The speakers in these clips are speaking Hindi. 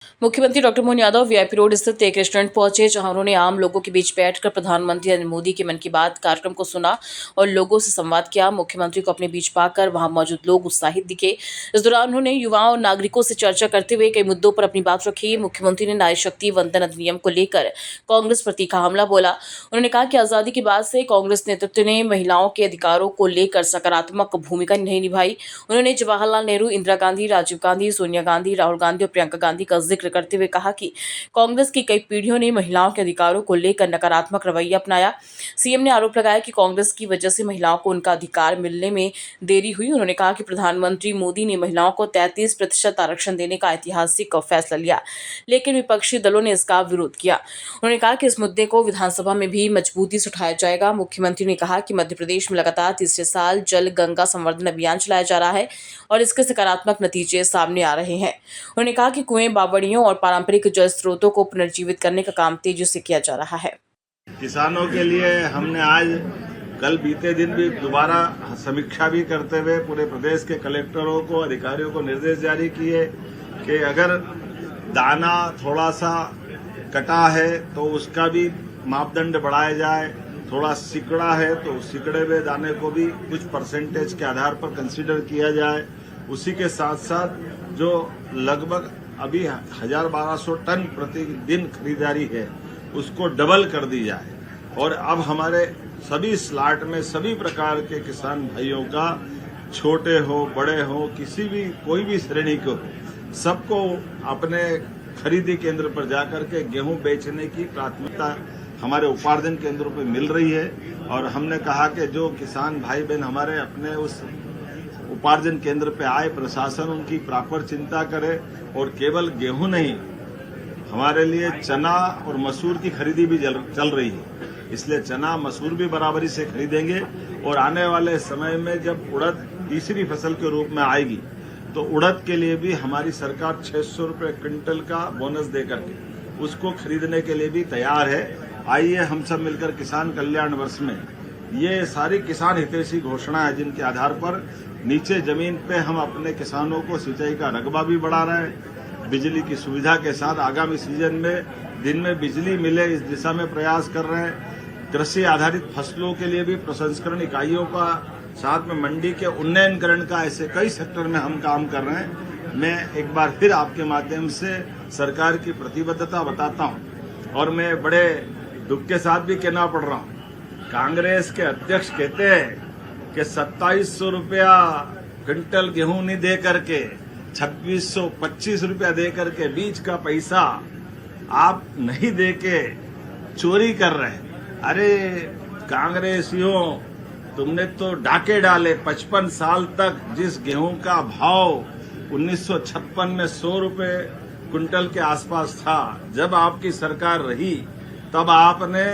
मुख्यमंत्री doctor Mohan Yadav VIP road स्थित एक रेस्टोरेंट पहुंचे, जहां उन्होंने आम लोगों के बीच बैठकर प्रधानमंत्री नरेंद्र मोदी के मन की बात कार्यक्रम को सुना और लोगों से संवाद किया। मुख्यमंत्री को अपने बीच पाकर वहां मौजूद लोग उत्साहित दिखे। इस दौरान उन्होंने युवाओं और नागरिकों से चर्चा करते हुए कई मुद्दों पर अपनी बात रखी। मुख्यमंत्री ने नारी शक्ति वंदन अधिनियम को लेकर कांग्रेस पर तीखा हमला बोला। उन्होंने कहा कि आजादी के बाद से कांग्रेस नेतृत्व ने महिलाओं के अधिकारों को लेकर सकारात्मक भूमिका नहीं निभाई। उन्होंने जवाहरलाल नेहरू, इंदिरा गांधी, राजीव गांधी, सोनिया गांधी, राहुल गांधी और प्रियंका गांधी का जिक्र करते हुए कहा कि कांग्रेस की कई पीढ़ियों ने महिलाओं के अधिकारों को लेकर नकारात्मक रवैया अपनाया। सीएम ने आरोप लगाया कि कांग्रेस की वजह से महिलाओं को उनका अधिकार मिलने में देरी हुई। उन्होंने कहा कि प्रधानमंत्री मोदी ने महिलाओं को 33% आरक्षण देने का ऐतिहासिक फैसला लिया, लेकिन विपक्षी दलों ने इसका विरोध किया। उन्होंने कहा कि इस मुद्दे को विधानसभा में भी मजबूती से उठाया जाएगा। मुख्यमंत्री ने कहा कि मध्य प्रदेश में लगातार तीसरे साल जल गंगा संवर्धन अभियान चलाया जा रहा है और इसके सकारात्मक नतीजे सामने आ रहे हैं। उन्होंने कहा कि कुएं, बावड़ियों और पारंपरिक जल स्रोतों को पुनर्जीवित करने का काम तेजी से किया जा रहा है। किसानों के लिए हमने आज कल बीते दिन भी दोबारा समीक्षा भी करते हुए पूरे प्रदेश के कलेक्टरों को, अधिकारियों को निर्देश जारी किए कि अगर दाना थोड़ा सा कटा है तो उसका भी मापदंड बढ़ाया जाए, थोड़ा सिकड़ा है तो सिकड़े हुए दाने को भी कुछ परसेंटेज के आधार पर कंसीडर किया जाए। उसी के साथ साथ जो लगभग अभी 1200 टन प्रतिदिन खरीदारी है उसको डबल कर दी जाए और अब हमारे सभी स्लॉट में सभी प्रकार के किसान भाइयों का, छोटे हो बड़े हो, किसी भी कोई भी श्रेणी को, सबको अपने खरीदी केंद्र पर जाकर के गेहूं बेचने की प्राथमिकता हमारे उपार्जन केंद्रों पर मिल रही है। और हमने कहा कि जो किसान भाई बहन हमारे अपने उस उपार्जन केंद्र पे आए, प्रशासन उनकी प्रॉपर चिंता करे और केवल गेहूं नहीं, हमारे लिए चना और मसूर की खरीदी भी चल रही है, इसलिए चना मसूर भी बराबरी से खरीदेंगे। और आने वाले समय में जब उड़द तीसरी फसल के रूप में आएगी तो उड़द के लिए भी हमारी सरकार 600 रुपये क्विंटल का बोनस देकर के उसको खरीदने के लिए भी तैयार है। आइए हम सब मिलकर किसान कल्याण वर्ष में ये सारी किसान हितैषी घोषणा है जिनके आधार पर नीचे जमीन पे हम अपने किसानों को सिंचाई का रकबा भी बढ़ा रहे हैं, बिजली की सुविधा के साथ आगामी सीजन में दिन में बिजली मिले इस दिशा में प्रयास कर रहे हैं। कृषि आधारित फसलों के लिए भी प्रसंस्करण इकाइयों का, साथ में मंडी के उन्नयनकरण का, ऐसे कई सेक्टर में हम काम कर रहे हैं। मैं एक बार फिर आपके माध्यम से सरकार की प्रतिबद्धता बताता हूं और मैं बड़े दुख के साथ भी कहना पड़ रहा हूं, कांग्रेस के अध्यक्ष कहते हैं कि 2700 रुपया क्विंटल गेहूं नहीं दे करके 2625 रुपया दे करके बीज का पैसा आप नहीं दे के चोरी कर रहे हैं। अरे कांग्रेसियों, तुमने तो डाके डाले। 55 साल तक जिस गेहूं का भाव 1956 में 100 रुपये क्विंटल के आसपास था, जब आपकी सरकार रही तब आपने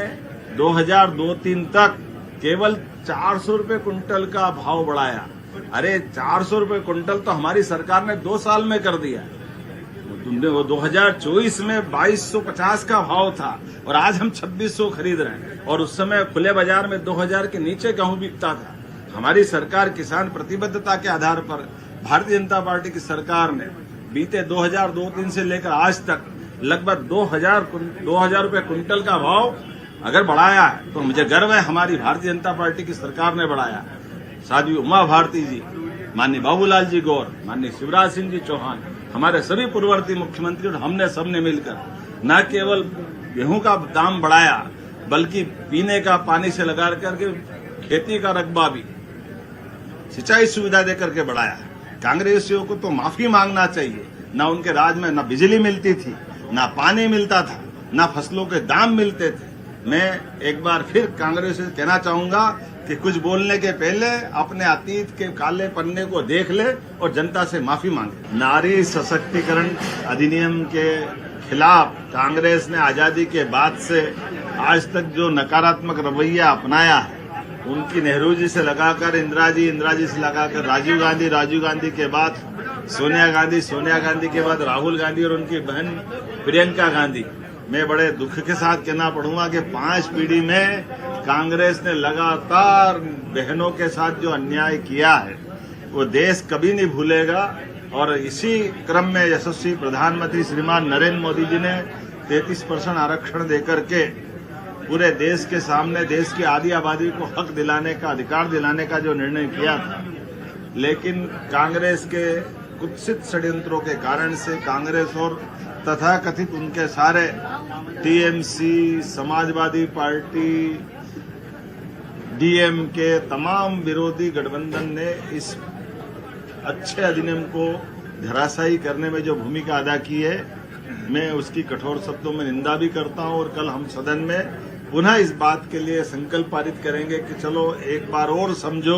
2002-03 तक केवल 400 रुपये क्विंटल का भाव बढ़ाया। अरे 400 रुपये क्विंटल तो हमारी सरकार ने 2 साल में कर दिया। तुमने वो 2024 में 2250 का भाव था और आज हम 2600 खरीद रहे हैं और उस समय खुले बाजार में 2000 के नीचे गेहूं बिकता था। हमारी सरकार किसान प्रतिबद्धता के आधार पर भारतीय जनता पार्टी की सरकार ने बीते 2002-03 से लेकर आज तक लगभग 2000 रुपये क्विंटल का भाव अगर बढ़ाया है तो मुझे गर्व है, हमारी भारतीय जनता पार्टी की सरकार ने बढ़ाया। साध्वी उमा भारती जी, माननीय बाबूलाल जी गौर, माननीय शिवराज सिंह जी चौहान, हमारे सभी पूर्ववर्ती मुख्यमंत्री और हमने सबने मिलकर न केवल गेहूं का दाम बढ़ाया बल्कि पीने का पानी से लगा करके खेती का रकबा भी सिंचाई सुविधा देकर के बढ़ाया। कांग्रेसियों को तो माफी मांगना चाहिए। न उनके राज में न बिजली मिलती थी, न पानी मिलता था, न फसलों के दाम मिलते थे। मैं एक बार फिर कांग्रेस से कहना चाहूंगा कि कुछ बोलने के पहले अपने अतीत के काले पन्ने को देख ले और जनता से माफी मांगे। नारी सशक्तिकरण अधिनियम के खिलाफ कांग्रेस ने आजादी के बाद से आज तक जो नकारात्मक रवैया अपनाया है, उनकी नेहरू जी से लगाकर इंदिरा जी से लगाकर राजीव गांधी के बाद सोनिया गांधी के बाद राहुल गांधी और उनकी बहन प्रियंका गांधी, मैं बड़े दुख के साथ कहना पड़ूंगा कि 5 पीढ़ी में कांग्रेस ने लगातार बहनों के साथ जो अन्याय किया है वो देश कभी नहीं भूलेगा और इसी क्रम में यशस्वी प्रधानमंत्री श्रीमान नरेंद्र मोदी जी ने 33% आरक्षण देकर के पूरे देश के सामने देश की आधी आबादी को हक दिलाने का, अधिकार दिलाने का जो निर्णय किया था, लेकिन कांग्रेस के कुत्सित षड्यंत्रों के कारण से कांग्रेस और तथाकथित उनके सारे टीएमसी, समाजवादी पार्टी, डीएमके तमाम विरोधी गठबंधन ने इस अच्छे अधिनियम को धराशायी करने में जो भूमिका अदा की है, मैं उसकी कठोर शब्दों में निंदा भी करता हूं। और कल हम सदन में पुनः इस बात के लिए संकल्प पारित करेंगे कि चलो एक बार और समझो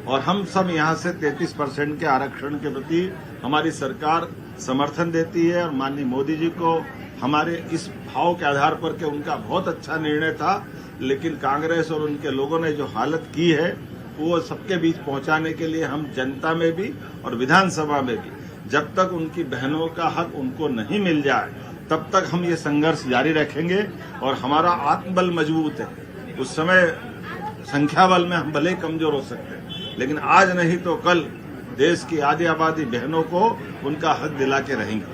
और हम सब यहां से 33% के आरक्षण के प्रति हमारी सरकार समर्थन देती है। और माननीय मोदी जी को हमारे इस भाव के आधार पर कि उनका बहुत अच्छा निर्णय था, लेकिन कांग्रेस और उनके लोगों ने जो हालत की है वो सबके बीच पहुंचाने के लिए हम जनता में भी और विधानसभा में भी जब तक उनकी बहनों का हक उनको नहीं मिल जाए तब तक हम ये संघर्ष जारी रखेंगे। और हमारा आत्मबल मजबूत है। उस समय संख्या बल में हम भले कमजोर हो सकते हैं, लेकिन आज नहीं तो कल देश की आधी आबादी बहनों को उनका हक दिला के रहेंगे।